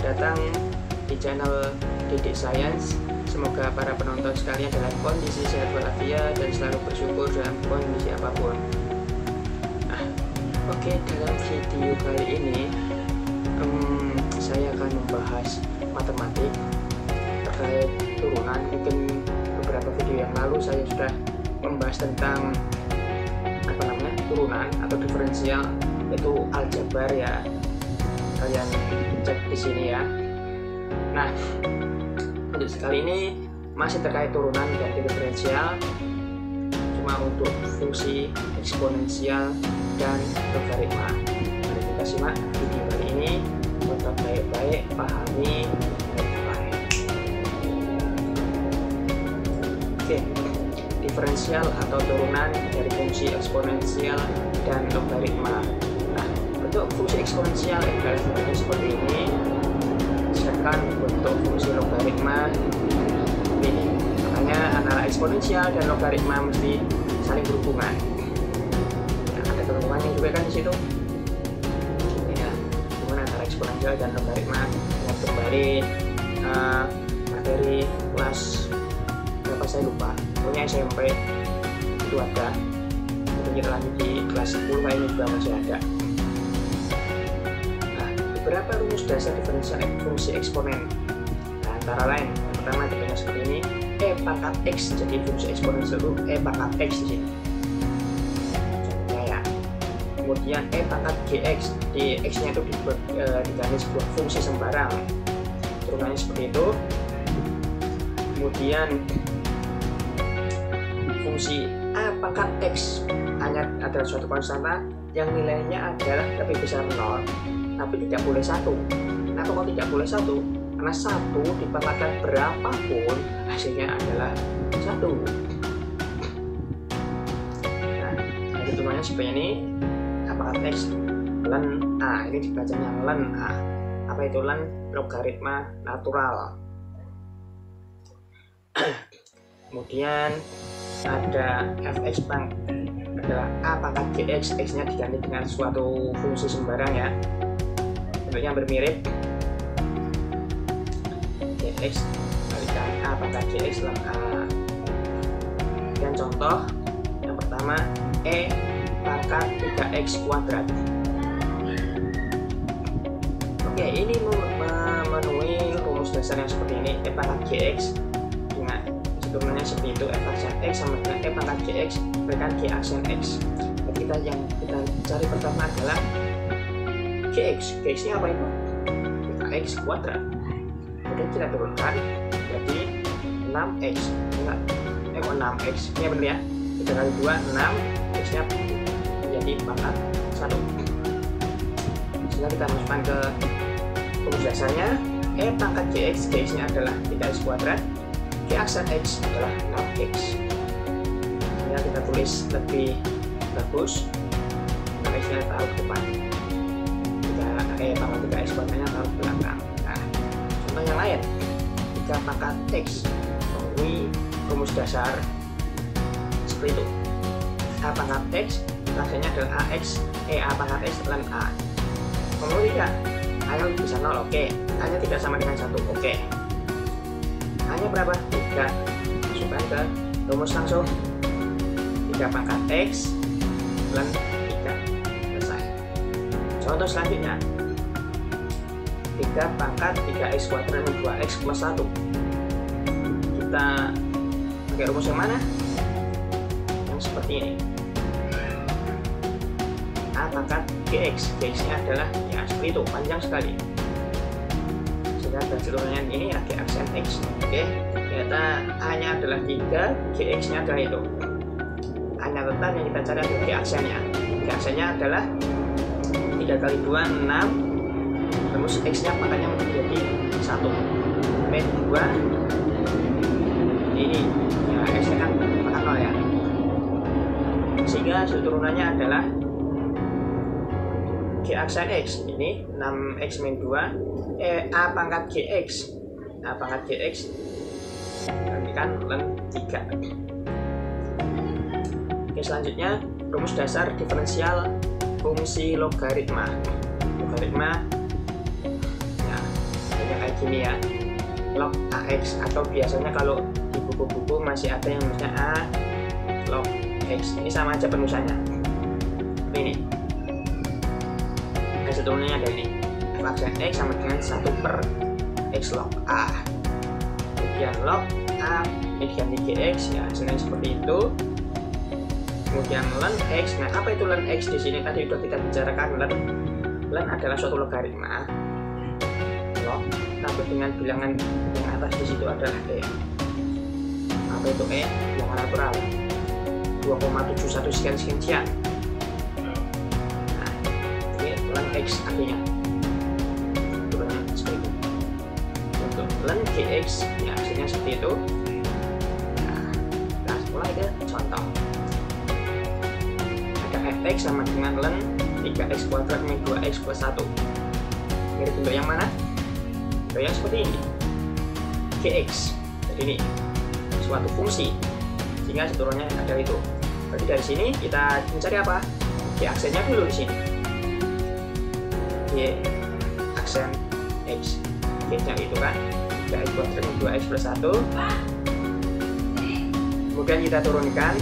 datang di channel Didik Science. Semoga para penonton sekalian dalam kondisi sehat walafiat dan selalu bersyukur dalam kondisi apapun. Oke, dalam video kali ini saya akan membahas matematik terkait turunan. Mungkin beberapa video yang lalu saya sudah membahas tentang turunan atau diferensial, itu aljabar ya. Kalian cek di sini ya. Nah, untuk sekali ini masih terkait turunan dan diferensial, cuma untuk fungsi eksponensial dan logaritma. Mari kita simak video kali ini, tonton baik-baik, pahami baik-baik. Oke, diferensial atau turunan dari fungsi eksponensial dan logaritma. Nah, bentuk fungsi eksponensial adalah seperti ini, sedangkan bentuk fungsi logaritma ini. Makanya antara eksponensial dan logaritma mesti saling berhubungan. Nah, ada hubungannya juga kan di situ. Ya, hubungan antara eksponensial dan logaritma. Ingat kembali materi kelas berapa saya lupa. Pokoknya SMP itu ada. Kita lanjut di kelas 10 ini juga masih ada. Nah, beberapa rumus dasar diferensial fungsi eksponen. Nah, antara lain, yang pertama tipenya seperti ini, e pangkat x. Jadi fungsi eksponensial itu e pangkat x di sini. Contohnya ya. Kemudian e pangkat gx, di x-nya itu diganti sebuah fungsi sembarang. Turunannya seperti itu. Kemudian fungsi a pangkat x hanya adalah suatu konstanta yang nilainya adalah lebih besar 0, tapi tidak boleh 1. Kenapa kok tidak boleh 1? Karena 1 dipangkatkan berapapun hasilnya adalah 1. Nah, hitungannya seperti ini, a pangkat x ln a. Ini dibacanya ln a. Apa itu ln? Logaritma natural. Kemudian ada fx adalah a pangkat gx, x nya diganti dengan suatu fungsi sembarang ya, bentuknya bermirip. Gx kalikan a pangkat gx ln a. Dan contoh yang pertama, e pangkat 3x kuadrat. Oke, ini memenuhi rumus dasar yang seperti ini, e pangkat gx. Turunannya seperti itu, f aksen x sama dengan e pangkat gx berikan g aksen x. Jadi yang kita cari pertama adalah gx. Gx nya apa itu? 3x kuadrat. Kemudian kita turunkan jadi 6x. Enggak, 6x. Ini benar ya. 3 kali 2 6, x nya menjadi pangkat 1. Setelah kita masukkan ke rumus dasarnya, e pangkat gx, gx nya adalah 3x kuadrat, g aksen x adalah 6x. Ya, kita tulis lebih bagus, x nya taruh depan, pangkat 3x kuadratnya taruh belakang. Nah, contoh yang lain, jika pangkat x memenuhi rumus dasar seperti itu, a pangkat x hasilnya adalah ax, a pangkat x ln a. Memenuhi tidak? A nya bisa 0, oke. A nya tidak sama dengan 1, oke. A-nya berapa? 3. Masukkan ke rumus langsung. 3 pangkat x ln 3. Selesai. Contoh selanjutnya, 3 pangkat 3x kuadrat min 2x plus 1. Kita pakai rumus yang mana? Yang seperti ini. A pangkat gx. Gx-nya adalah ya seperti itu, panjang sekali. Dan turunannya ini ya g aksen x. Oke, ternyata a nya adalah 3, gx nya adalah itu. Hanya tetap yang kita cari adalah g aksennya. G aksennya adalah 3 kali 2 6, terus x nya pangkatnya menjadi 1 min 2 ini ya, x nya kan pangkat 0 ya, sehingga hasil turunannya adalah g aksen x ini 6x min 2 a pangkat gx. A pangkat gx gantikan ln 3. Oke, selanjutnya rumus dasar diferensial fungsi logaritma. Logaritma ya, yang kayak gini ya, log AX, atau biasanya kalau di buku-buku masih ada yang misalnya A log X. Ini sama aja penulisannya. Ini hasil turunannya ada ini, f aksen X sama dengan 1/X log A. Kemudian log A ini diganti GX ya, hasilnya seperti itu. Kemudian len X. Nah, apa itu len X di sini? Tadi sudah kita bicarakan, len adalah suatu logaritma log, tapi dengan bilangan yang atas di situ adalah E. Apa itu E? Bilangan natural 2,71 sekian. Nah, ini len X artinya turunnya seperti itu. Untuk len GX ya, hasilnya seperti itu. Nah, kita mulai ke contoh. Ada fx sama dengan len 3x kuadrat min 2x plus 1. Mirip bentuk yang mana? Bentuk yang seperti ini, gx. Jadi ini suatu fungsi, sehingga seturunnya ada itu. Berarti dari sini kita mencari apa? G aksennya dulu di sini. G aksen x, g-nya itu kan 3x kuadrat min 2x plus 1. Kemudian kita turunkan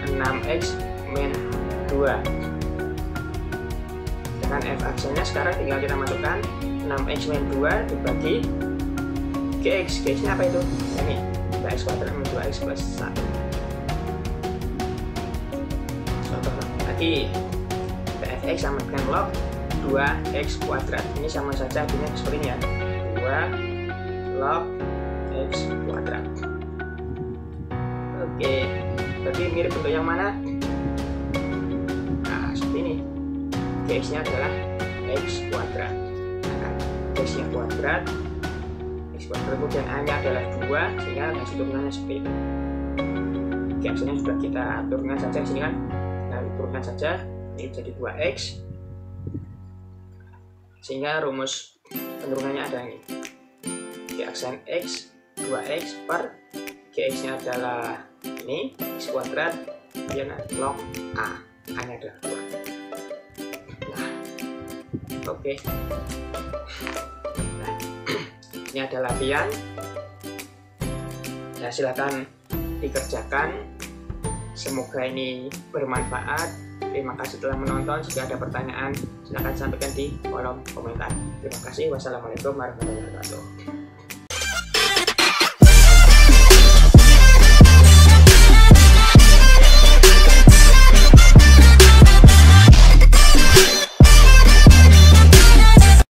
6x min 2. Dengan f aksennya sekarang tinggal kita masukkan 6x min 2 dibagi gx. Gx-nya apa itu? Ini 3x kuadrat min 2x plus 1. Contoh lagi, fx sama dengan log 2x kuadrat. Ini sama saja artinya seperti ini ya, 2 log x kuadrat. Oke, berarti mirip bentuk yang mana? Nah, seperti ini. Gx-nya adalah x kuadrat. Nah, x-nya kuadrat, x kuadrat, kemudian A-nya adalah 2, sehingga hasil turunannya seperti itu. Gx-nya sudah kita turunkan saja di sini kan. Nah, turunkan saja, ini jadi 2x. Sehingga rumus penurunannya ada ini. G aksen x 2x per gx-nya adalah ini x kuadrat, kemudian log A, A-nya adalah 2. Oke. Nah, ini ada latihan. Ya, silakan dikerjakan. Semoga ini bermanfaat. Terima kasih telah menonton. Jika ada pertanyaan, silakan sampaikan di kolom komentar. Terima kasih. Wassalamualaikum warahmatullahi wabarakatuh.